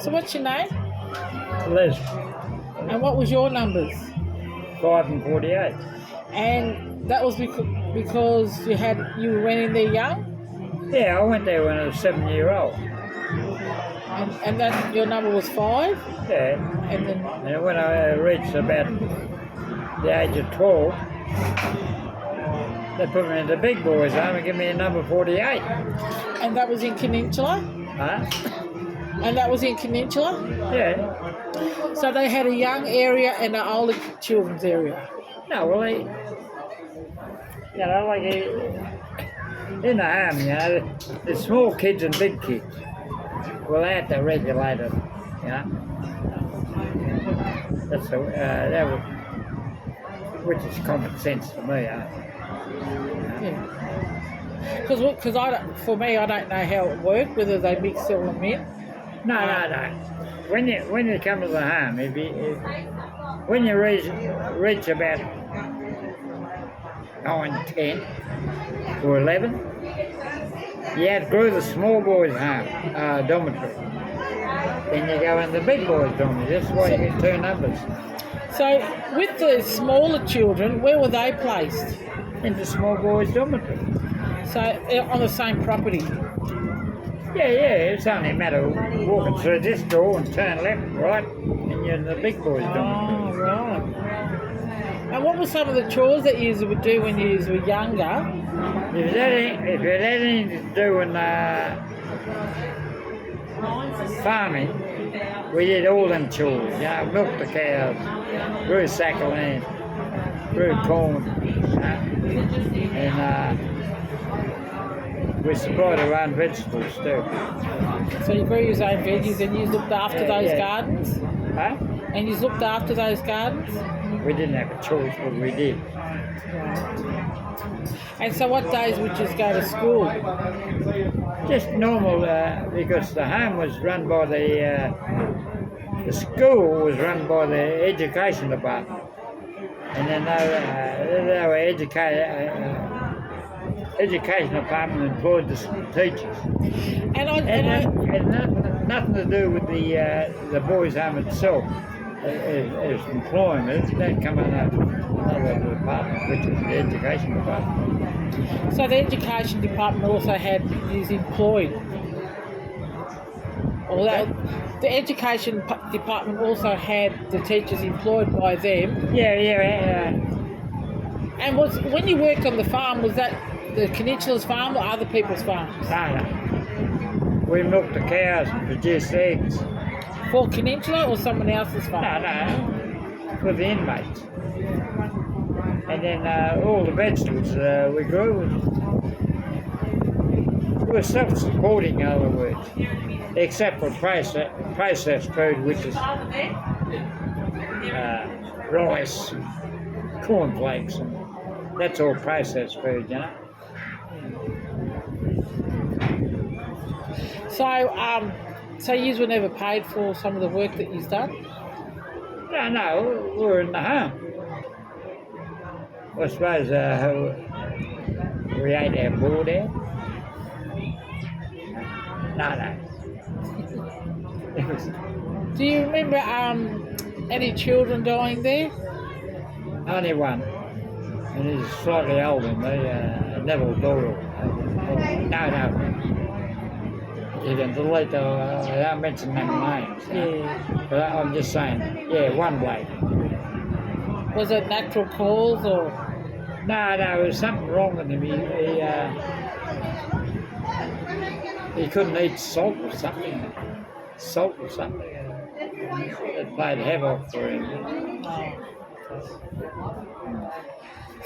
So what's your name? Les, And what was your numbers? 5 and 48. And that was because you went in there young, Yeah, I went there when I was 7-year-old. and that your number was 5, Yeah, and then and when I reached about the age of 12, they put me in the big boys' home and give me a number 48. and that was in Peninsula, Huh? and that was in Peninsula. Yeah. So they had a young area and an older children's area. No, well, in the home, the small kids and big kids. Well, they had to regulate it, That's that was, which is common sense to me, Yeah. Because for me, I don't know how it worked, whether they mix all them in. No. When you come to the home, when you reach about 9, 10, or 11, you outgrew the small boys' home dormitory. Then you go in the big boys' dormitory. That's why you get 2 numbers. So with the smaller children, where were they placed? In the small boys' dormitory. So on the same property. Yeah. It's only a matter of walking through this door and turn left, right, and you're in the big boys' dormitory. Oh, right. And what were some of the chores that you would do when you were younger? If it had anything to do with farming, we did all them chores. Milk the cows, grew sack of land, grew corn, and we supplied our own vegetables too. So you grew your own veggies and you looked after those gardens? Huh? And you looked after those gardens? We didn't have a choice, but we did. And so what days would you go to school? Just normal, because the home was run by the school was run by the education department, and then they were education department employed the teachers. And nothing to do with the boys' home itself. As employment, that come under another department, which is the education department. So the education department also had is employed. Although the education department also had the teachers employed by them. Yeah. And when you worked on the farm, was that the Peninsula's farm or other people's farms? No. We milked the cows and produced eggs. For Peninsula or someone else's farm? No, for the inmates. And then all the vegetables we grew, we were self-supporting, in other words, except for processed food, which is rice, cornflakes, and that's all processed food, So you were never paid for some of the work that you've done? No, we were in the home. I suppose we ate our board out. No. Do you remember any children dying there? Only one, and he's slightly older than me, Neville Doyle. No. You can delete I don't mention them names. Yeah. But I'm just saying, one bloke. Was it natural cause or? No, there was something wrong with him. He couldn't eat salt or something. It played havoc for him.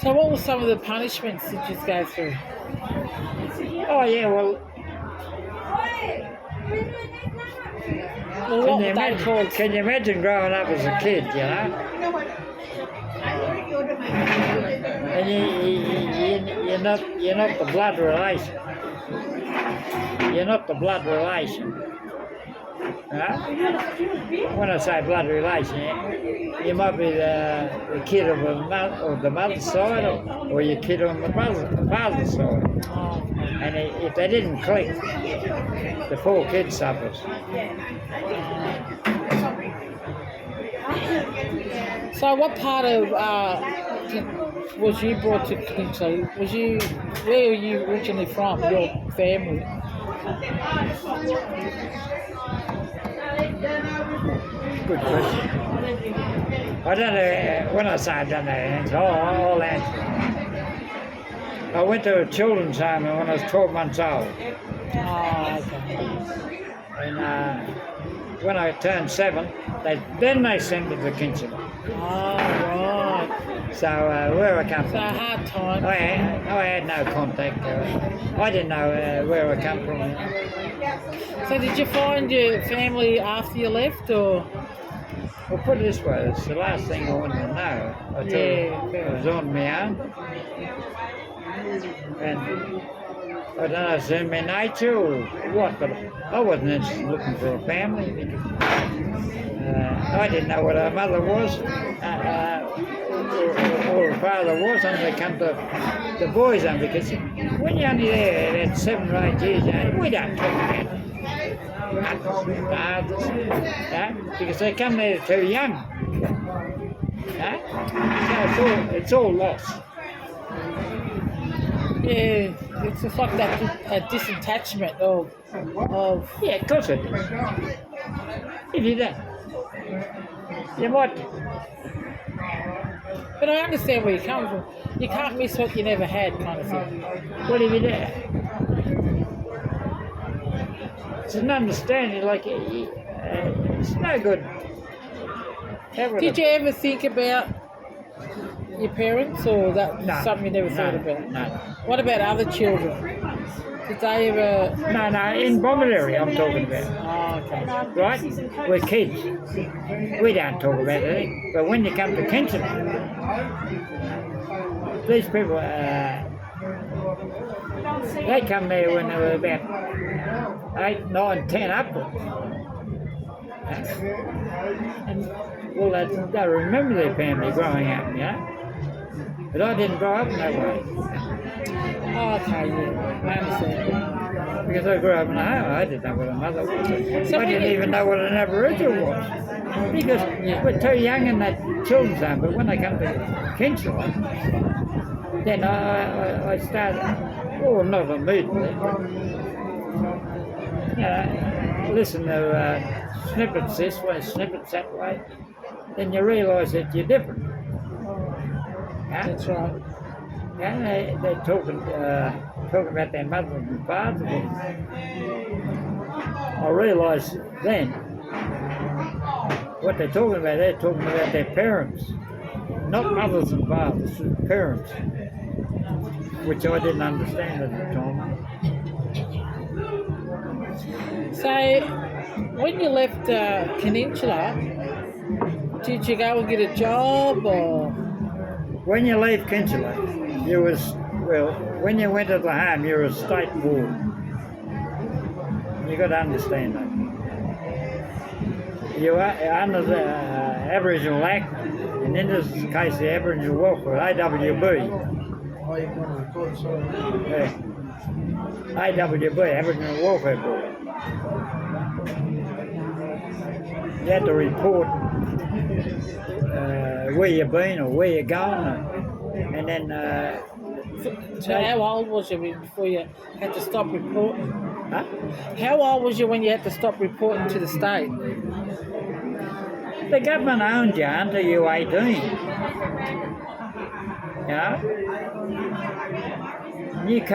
So what were some of the punishments that you go through? Oh yeah, well. Can you imagine growing up as a kid, And you're not the blood relation. You're not the blood relation. When I say blood relation, you might be the kid of the mother's side, or your kid on the father's side. And if they didn't click, the poor kid suffers. So, what part of was you brought to Peninsula? Where were you originally from? Your family? Good question. I don't know, when I say I don't know the answer, I'll answer. I went to a children's home when I was 12 months old. Oh, okay. And when I turned 7, then they sent me to Kinsella. Oh, right. So where I come So, from, a hard time. I had no contact. I didn't know where I come from. So, did you find your family after you left, or? Well, put it this way, it's the last thing I wanted to know. I thought I was on my own. And I don't know if it's in my nature or what, but I wasn't interested in looking for a family because I didn't know what her mother was or her father was until they come to the boys' home, because when you're only there at 7 or 8 years, we don't talk about fathers, because they come there too young. So it's all lost. Yeah, it's just like that a disattachment of. Yeah, of course it is. If you don't, you might. But I understand where you come from. You can't miss what you never had, kind of thing. What if you do? It's an understanding, like it's no good. Did you ever think about your parents, or that something you never thought about? No. What about other children? Did they ever? No, in Bombay area I'm talking about. Oh, okay. Right? We're kids. We don't talk about it. But when you come to Kinsella, these people, they come there when they were about 8, 9, 10 upwards. And, well, they remember their family growing up, you know? But I didn't grow up in that way. Oh, okay, yeah. I understand. Because I grew up in a home, I didn't know what a mother was. So I didn't even know what an Aboriginal was. Because we're too young in that children's home, but when I come to Kinsella, then I started, well, not immediately, listen to snippets this way, snippets that way, then you realise that you're different. That's right. And they're talking about their mother and father. I realised then what they're talking about their parents, not mothers and fathers, parents, which I didn't understand at the time. So, when you left Peninsula, did you go and get a job, or? When you leave Kinsella, when you went to the home, you're a state ward. You got to understand that. You are under the Aboriginal Act, and in this case, the Aboriginal Welfare, AWB. Yeah. AWB, Aboriginal Welfare Board. You had to report where you've been or where you're going, and then. So how old was you before you had to stop reporting? Huh? How old was you when you had to stop reporting to the state? The government owned you until you were 18. Yeah. You're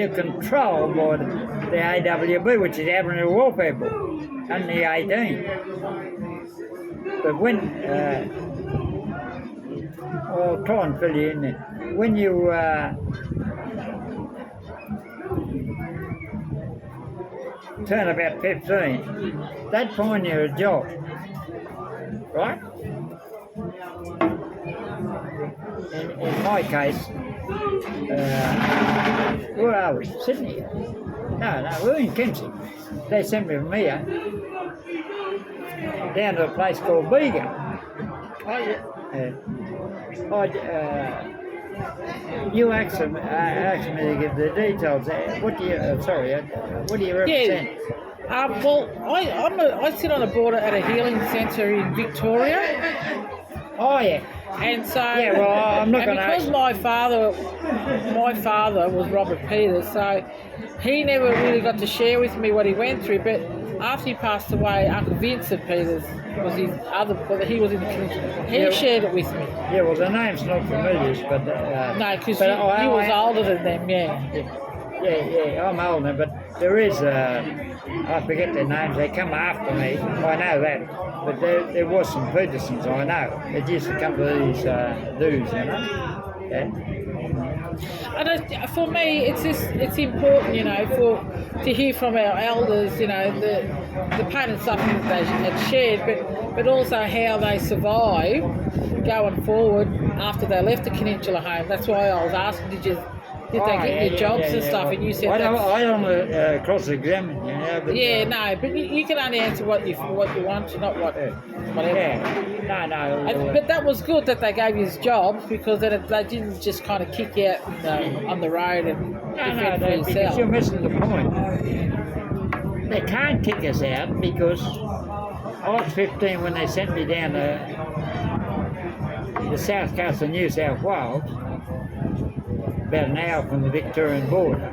controlled by the AWB, which is Aboriginal Welfare Board, under the 18. But when I'll try and fill you in there. When you turn about 15, they'd find you a job, right? In my case, where are we? Sydney? No, we're in Kempsey. They sent me from here down to a place called Bega. You asked me to give the details. What do you? What do you represent? Well, I sit on a board at a healing centre in Victoria, Oh yeah. and so Yeah, well, I'm not and gonna because my father was Robert Peters, so he never really got to share with me what he went through. But after he passed away, Uncle Vincent Peters was his other, but he was in the connection. He shared it with me. Yeah, well, the name's not familiar, but No, because but he was older than them. Yeah. Yeah, I'm older, but there is, I forget their names, they come after me, I know that, but there was some Petersons, I know, they used to come to these do's, you know. Yeah. For me, it's important, to hear from our elders, the pain and suffering that they had shared, but also how they survived going forward after they left the Peninsula home. That's why I was asking, did they get your jobs and stuff? Well, and you said I don't cross-examine, but... Yeah, no, but you can only answer what you want, not whatever. Yeah, no. But that was good that they gave you jobs, because then they didn't just kind of kick you out on the road and defend for because yourself. you're missing the point. They can't kick us out because I was 15 when they sent me down to the south coast of New South Wales, about an hour from the Victorian border.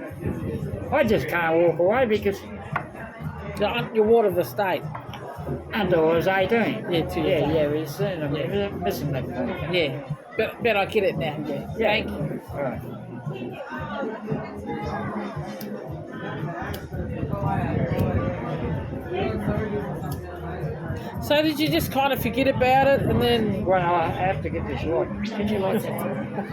I just can't walk away because You're ward of the state. until I was 18. Yeah, we're soon. I'm missing that point. Yeah, but I get it now. Yeah. Thank you. All right. So did you just kind of forget about it and then? Well, I have to get this right. Did you like it?